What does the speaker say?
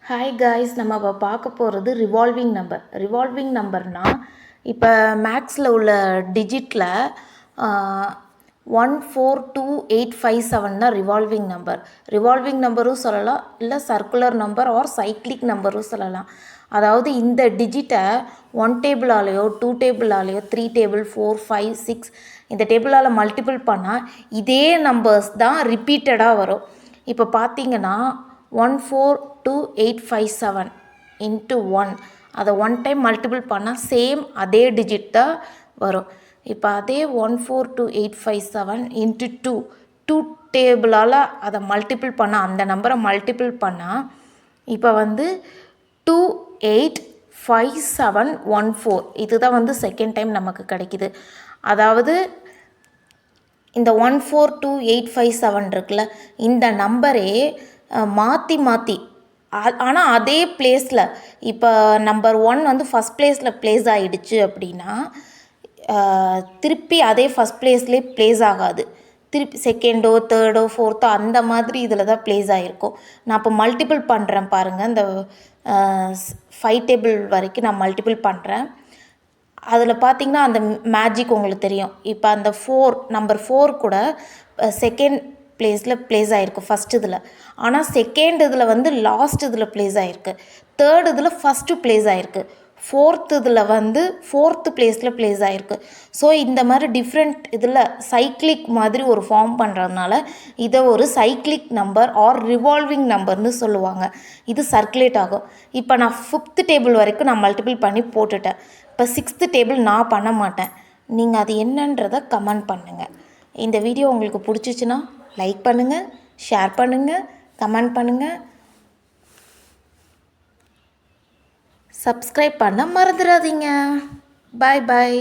Hi guys, நம்ம இப்போ பார்க்க போகிறது ரிவால்விங் நம்பர். ரிவால்விங் நம்பர்னால் இப்போ மேக்ஸில் உள்ள டிஜிட்டில் 142857 தான் ரிவால்விங் நம்பர். ரிவால்விங் நம்பரும் சொல்லலாம், இல்லை சர்க்குலர் நம்பர் ஆர் சைக்ளிக் நம்பரும் சொல்லலாம். அதாவது இந்த டிஜிட்டை 1 டேபிளாலேயோ 2 டேபிளாலேயோ 3 டேபிள் 4 5 6 இந்த டேபிளால் மல்டிபிள் பண்ணால் இதே நம்பர்ஸ் தான் ரிப்பீட்டடாக வரும். இப்போ பார்த்தீங்கன்னா 142857 இன்ட்டு 1 அதை 1 டைம் மல்டிபிள் பண்ணால் சேம் அதே டிஜிட் தான் வரும். இப்போ அதே 142857 இன்ட்டு 2 டேபிளால் அதை மல்டிபிள் பண்ணால் அந்த நம்பரை மல்டிபிள் பண்ணால் இப்போ 285714 இதுதான் செகண்ட் டைம் நமக்கு கிடைக்குது. அதாவது இந்த 142857 இருக்குல்ல, இந்த நம்பரே மாற்றி ஆனால் அதே பிளேஸில் இப்போ நம்பர் 1 ஃபஸ்ட் பிளேஸில் ப்ளேஸ் ஆகிடுச்சு அப்படின்னா திருப்பி அதே ஃபஸ்ட் பிளேஸ்லேயே ப்ளேஸ் ஆகாது. திருப்பி செகண்டோ தேர்டோ ஃபோர்த்தோ அந்த மாதிரி இதில் தான் ப்ளேஸ் ஆகிருக்கும். நான் இப்போ மல்டிபிள் பண்ணுறேன் பாருங்கள், இந்த 5 டேபிள் வரைக்கும் நான் மல்டிபிள் பண்ணுறேன். அதில் பார்த்திங்கன்னா அந்த மேஜிக் உங்களுக்கு தெரியும். இப்போ அந்த நம்பர் 4 கூட செகண்ட் பிளேஸில் ப்ளேஸ் ஆகிருக்கு ஃபஸ்ட் இதில். ஆனால் செகண்ட் இதில் லாஸ்ட் இதில் ப்ளேஸ் ஆகிருக்கு. தேர்ட் இதில் ஃபஸ்ட்டு ப்ளேஸ் ஆகிருக்கு. ஃபோர்த் இதில் ஃபோர்த்து பிளேஸில் ப்ளேஸ் ஆகிருக்கு. ஸோ இந்த மாதிரி டிஃப்ரெண்ட் இதில் சைக்ளிக் மாதிரி ஒரு ஃபார்ம் பண்ணுறதுனால இதை ஒரு சைக்ளிக் நம்பர் ஆர் ரிவால்விங் நம்பர்னு சொல்லுவாங்க. இது சர்க்குலேட் ஆகும். இப்போ நான் 5th டேபிள் வரைக்கும் நான் மல்டிபிள் பண்ணி போட்டுட்டேன். இப்போ 6th டேபிள் நான் பண்ண மாட்டேன். நீங்கள் அது என்னன்றதை கமெண்ட் பண்ணுங்கள். இந்த வீடியோ உங்களுக்கு பிடிச்சிச்சின்னா லைக் பண்ணுங்கள், ஷேர் பண்ணுங்கள், கமெண்ட் பண்ணுங்கள், சப்ஸ்கிரைப் பண்ண மறந்துடாதீங்க. பாய் பாய்.